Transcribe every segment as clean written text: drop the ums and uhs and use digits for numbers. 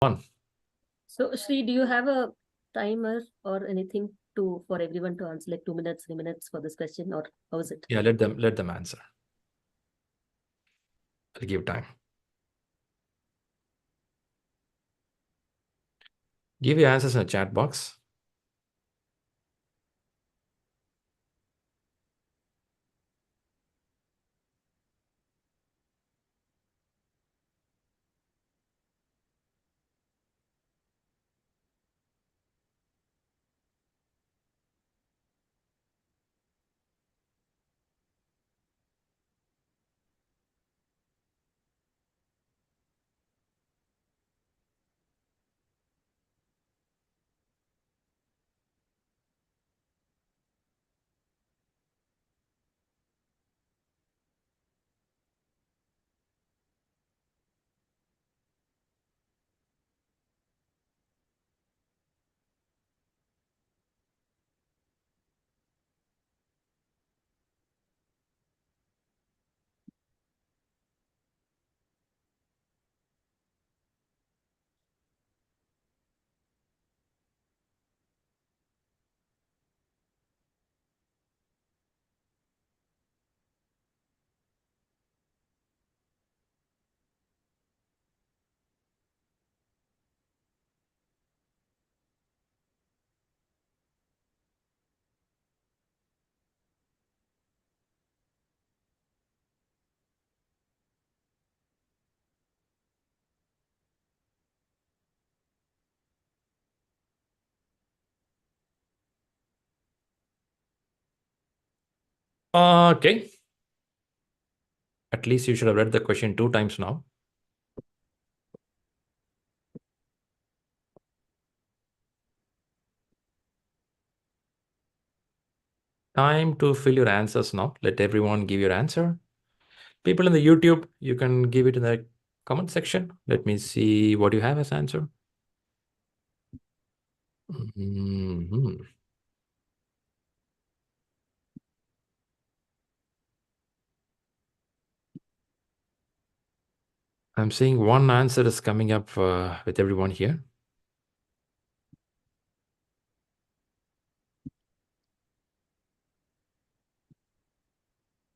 on. So, Shri, do you have a timer or anything for everyone to answer, like 2 minutes, 3 minutes for this question, or how is it? Yeah, let them answer. I'll give time. Give your answers in the chat box. Okay. At least you should have read the question 2 times now. Time to fill your answers now. Let everyone give your answer. People in the YouTube, you can give it in the comment section. Let me see what you have as answer. I'm seeing one answer is coming up with everyone here.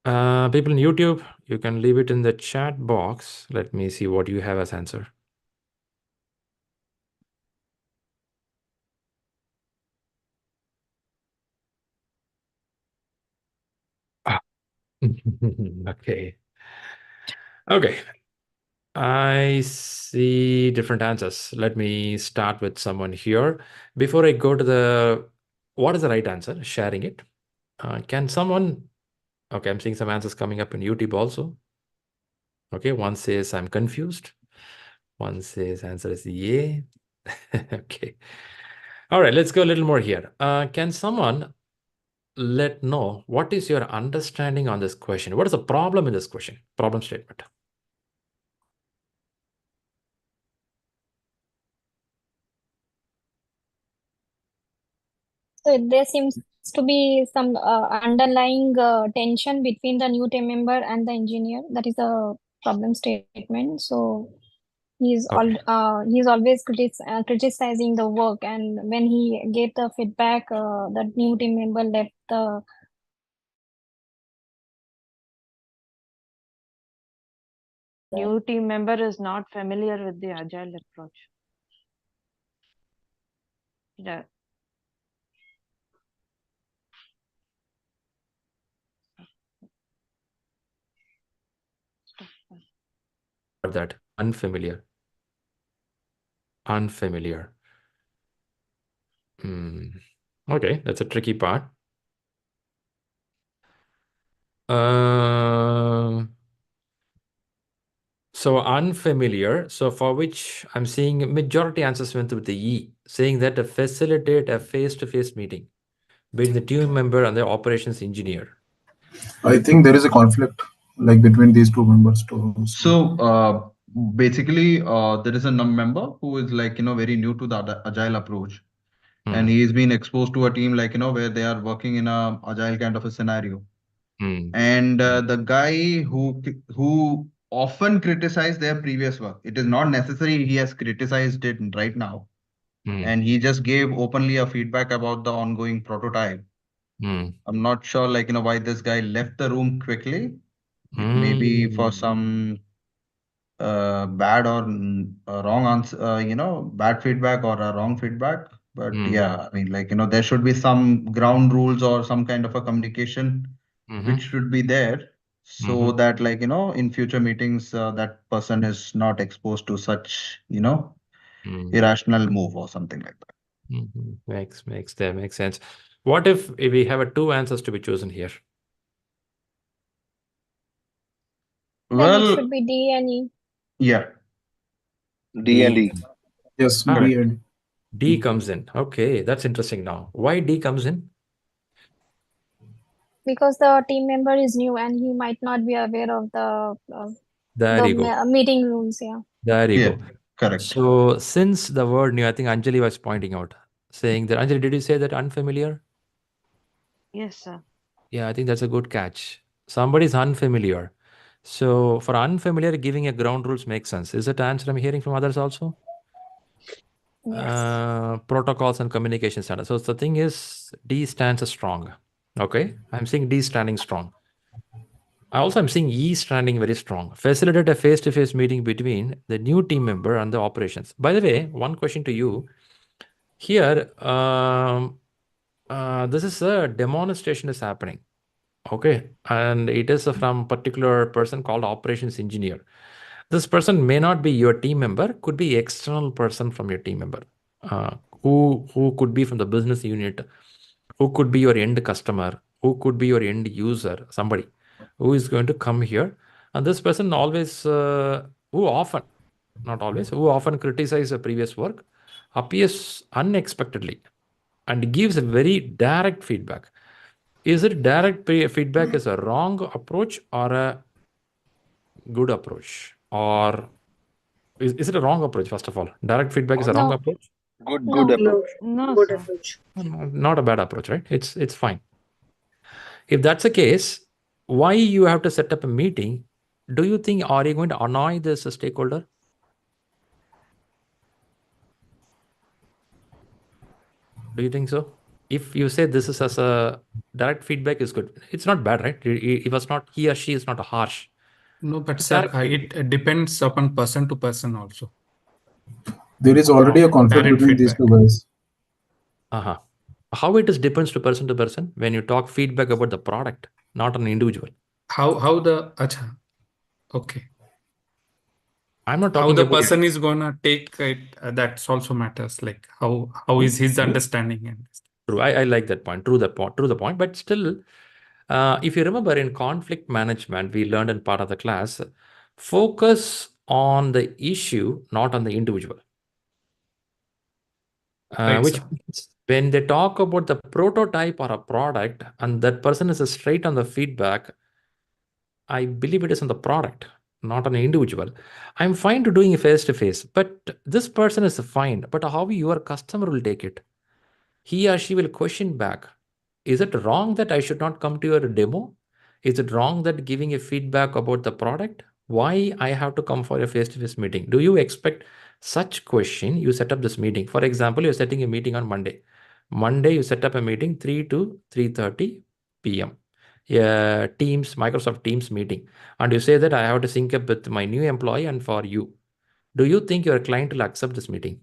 People in YouTube, you can leave it in the chat box. Let me see what you have as answer. Okay. Okay. I see different answers. Let me start with someone here. Before I go to what is the right answer, sharing it. Can someone, okay, I'm seeing some answers coming up in YouTube also. Okay, one says I'm confused. One says answer is yeah. Okay. All right, let's go a little more here. Can someone let know what is your understanding on this question? What is the problem in this question? Problem statement. So there seems to be some underlying tension between the new team member and the engineer. That is a problem statement. So he's always criticizing the work, and when he gave the feedback, the new team member left the new team member is not familiar with the agile approach. Yeah. That unfamiliar. Okay, that's a tricky part. So unfamiliar, so for which I'm seeing majority answers went with the E, saying that to facilitate a face-to-face meeting between the team member and the operations engineer. I think there is a conflict like between these two members too. So basically there is a member who is like, very new to the agile approach. And he's been exposed to a team like, where they are working in a agile kind of a scenario. And the guy who often criticize their previous work. It is not necessary he has criticized it right now. And he just gave openly a feedback about the ongoing prototype. I'm not sure, why this guy left the room quickly. It may be for some bad or wrong answer, bad feedback or a wrong feedback. But yeah, I mean, there should be some ground rules or some kind of a communication which should be there so that, in future meetings, that person is not exposed to such, irrational move or something like that. Makes sense. What if we have two answers to be chosen here? Then it Well, should be D and E. yeah, D and E. Yes, Ah, D and D comes in. Okay, that's interesting now. Why D comes in? Because the team member is new and he might not be aware of There you go. meeting rules. Yeah. There you yeah, go. correct. So since the word new, I think Anjali was pointing out, saying that, Anjali, did you say that unfamiliar? Yes, sir. Yeah, I think that's a good catch. Somebody's unfamiliar. So for unfamiliar, giving a ground rules makes sense. Is that answer I'm hearing from others also? Yes. Protocols and communication standards. So the thing is, D stands as strong. Okay, I'm seeing D standing strong. I'm seeing E standing very strong. Facilitate a face-to-face meeting between the new team member and the operations. By the way, one question to you. Here, this is a demonstration is happening. Okay, and it is from particular person called operations engineer. This person may not be your team member, could be external person from your team member, who could be from the business unit, who could be your end customer, who could be your end user, somebody who is going to come here. And this person always, who often, not always, who often criticize the previous work, appears unexpectedly and gives a very direct feedback. Is it direct feedback is a wrong approach or a good approach? Or is it a wrong approach, first of all? Direct feedback is a wrong No. approach? Good No. approach. No, Good sir. approach. Not a bad approach, right? It's fine. If that's the case, why you have to set up a meeting? Do you think, are you going to annoy this stakeholder? Do you think so? If you say this is as a direct feedback is good, it's not bad, right? It was not, he or she is not harsh. No, but sir, it depends upon person to person also. there is already a conflict Direct between these two feedback. guys. Uh-huh. How it is depends to person when you talk feedback about the product, not an individual. How the okay. I'm not How talking the about person is gonna take it, that also matters. Like how is his understanding and True. I like that point. True the point. But still, if you remember in conflict management, we learned in part of the class, focus on the issue, not on the individual. Right, Which sir. means when they talk about the prototype or a product and that person is straight on the feedback, I believe it is on the product, not on an individual. I'm fine to doing a face-to-face, but this person is fine. But how your customer will take it? He or she will question back. Is it wrong that I should not come to your demo? Is it wrong that giving a feedback about the product? Why I have to come for a face-to-face meeting? Do you expect such question? You set up this meeting. For example, you're setting a meeting on Monday. Monday, you set up a meeting 3 to 3:30 p.m. Teams, Microsoft Teams meeting. And you say that I have to sync up with my new employee and for you. Do you think your client will accept this meeting?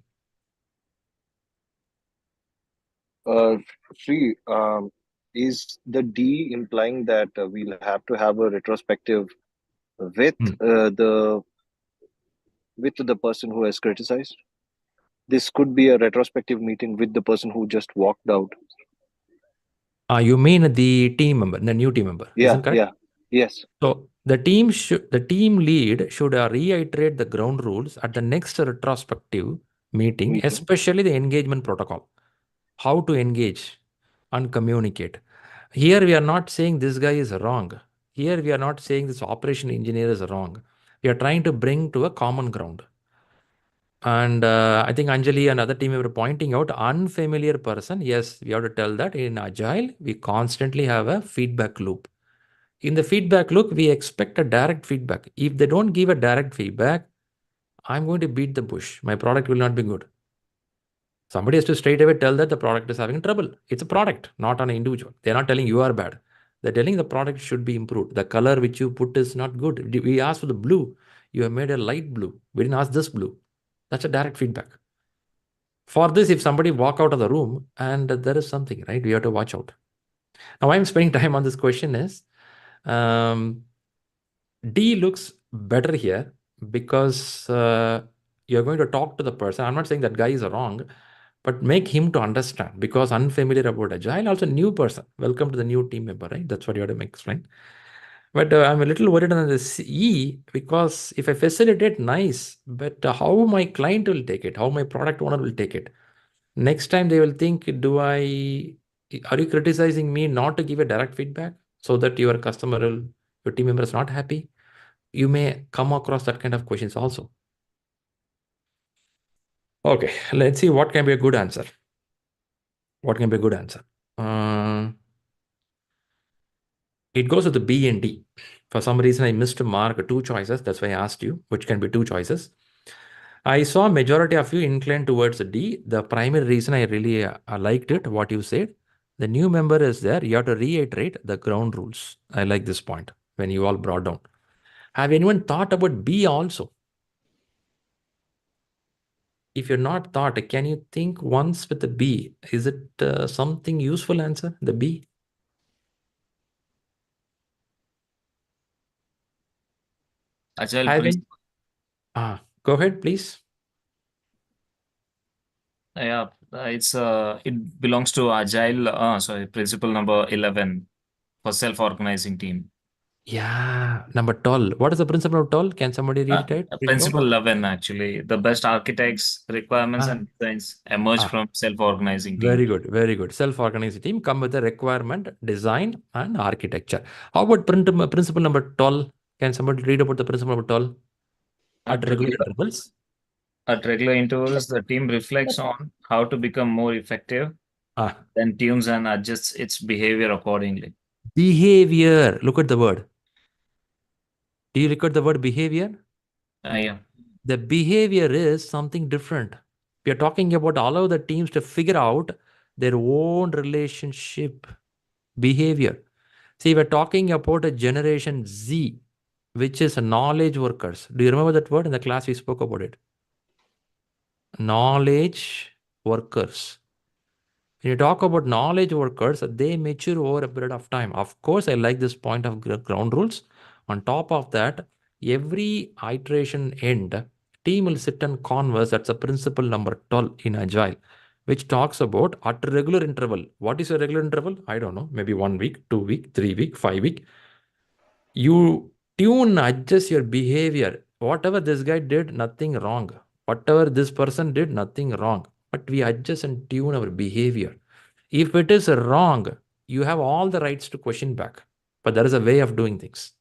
Shri, is the D implying that we'll have to have a retrospective with the person who has criticized? This could be a retrospective meeting with the person who just walked out. You mean the team member, the new team member, isn't correct? Yeah, yes. So the team lead should reiterate the ground rules at the next retrospective meeting, especially the engagement protocol, how to engage and communicate. Here we are not saying this guy is wrong. Here we are not saying this operation engineer is wrong. We are trying to bring to a common ground. And I think Anjali and other team were pointing out unfamiliar person. Yes, we have to tell that in Agile, we constantly have a feedback loop. in the feedback look, we expect a direct feedback. If they don't give a direct feedback, I'm going to beat the bush. My product will not be good. Somebody has to straight away tell that the product is having trouble. It's a product, not an individual. They're not telling you are bad. They're telling the product should be improved. The color which you put is not good. We asked for the blue. You have made a light blue. We didn't ask this blue. That's a direct feedback. For this, if somebody walk out of the room and there is something, right, we have to watch out. Now, why I'm spending time on this question is D looks better here because you're going to talk to the person. I'm not saying that guy is wrong, but make him to understand because unfamiliar about Agile, also new person. Welcome to the new team member, right? That's what you have to make explain. But I'm a little worried on this E because if I facilitate, nice, but how my client will take it, how my product owner will take it. Next time they will think, are you criticizing me not to give a direct feedback so that your customer will, your team member is not happy? You may come across that kind of questions also. Okay, let's see what can be a good answer. What can be a good answer? It goes with the B and D. For some reason, I missed to mark two choices. That's why I asked you, which can be two choices. I saw majority of you inclined towards D. The primary reason I really liked it, what you said. The new member is there. You have to reiterate the ground rules. I like this point when you all brought down. Have anyone thought about B also? If you're not thought, can you think once with the B? Is it something useful answer, the B? Agile Having, go ahead, please. Yeah, it belongs to Agile. Sorry, principle number 11 for self-organizing team. Yeah, number 12. What is the principle of 12? Can somebody read it? Read it out? Principle 11, actually. The best architects, requirements, and designs emerge from self-organizing team. Very good, very good. Self-organizing team come with a requirement, design, and architecture. How about principle number 12? Can somebody read about the principle number 12? At regular intervals. At regular intervals, the team reflects on how to become more effective, then tunes and adjusts its behavior accordingly. Behavior. Look at the word. Do you record the word behavior? Yeah. The behavior is something different. We are talking about allow the teams to figure out their own relationship behavior. See, we're talking about a generation Z, which is knowledge workers. Do you remember that word in the class we spoke about it? Knowledge workers. When you talk about knowledge workers, they mature over a period of time. Of course, I like this point of ground rules. On top of that, every iteration end, team will sit and converse. That's a principle number 12 in Agile, which talks about at regular interval. What is a regular interval? I don't know. Maybe 1 week, 2 week, 3 week, 5 week. You tune, adjust your behavior. Whatever this guy did, nothing wrong. Whatever this person did, nothing wrong. But we adjust and tune our behavior. If it is wrong, you have all the rights to question back. But there is a way of doing things.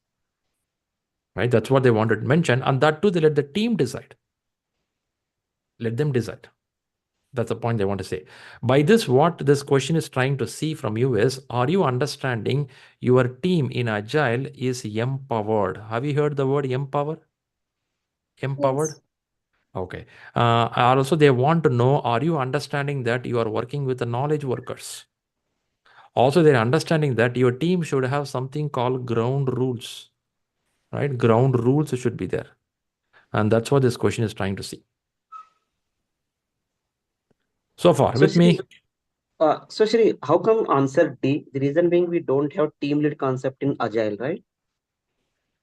Right? That's what they wanted to mention. And that too, they let the team decide. Let them decide. That's the point they want to say. By this, what this question is trying to see from you is, are you understanding your team in Agile is empowered? Have you heard the word empower? Empowered? Yes. Okay. Also, they want to know, are you understanding that you are working with the knowledge workers? Also, they're understanding that your team should have something called ground rules, right? Ground rules should be there. And that's what this question is trying to see. So far, with me. So Shri, how come answer D? The reason being we don't have team lead concept in Agile, right?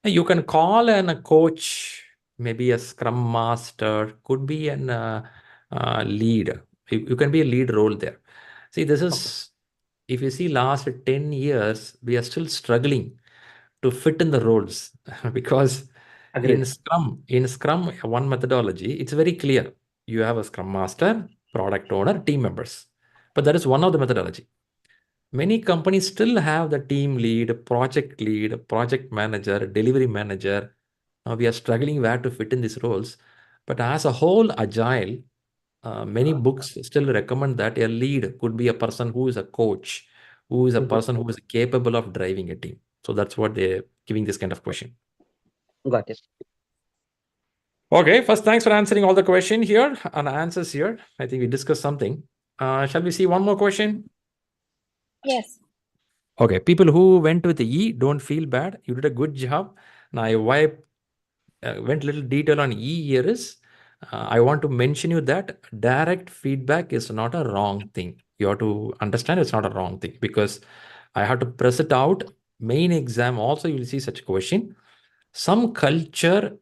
You can call a coach, maybe a scrum master, could be an lead. You can be a lead role there. See, this is, if you see last 10 years, we are still struggling to fit in the roles because in Scrum, one methodology, it's very clear. You have a Scrum master, product owner, team members. But that is one of the methodology. Many companies still have the team lead, project manager, delivery manager. Now we are struggling where to fit in these roles. But as a whole, Agile, many books still recommend that a lead could be a person who is a coach, who is a person who is capable of driving a team. So that's what they're giving this kind of question. Got it. Okay, first, thanks for answering all the question here and answers here. I think we discussed something. Shall we see one more question? Yes. Okay, people who went with the E, don't feel bad. You did a good job. Now, why I went a little detail on E here is, I want to mention you that direct feedback is not a wrong thing. You have to understand it's not a wrong thing, because I have to press it out. Main exam also, you will see such a question. Some culture,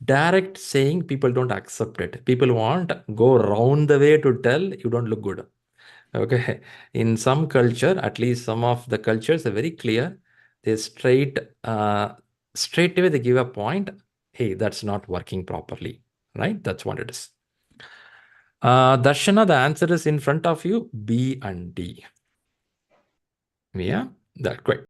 direct saying, people don't accept it. People want go round the way to tell you don't look good. Okay. In some culture, at least some of the cultures are very clear. They straight away they give a point. Hey, that's not working properly. Right? That's what it is. Darshana, the answer is in front of you, B and D. Yeah, that's great.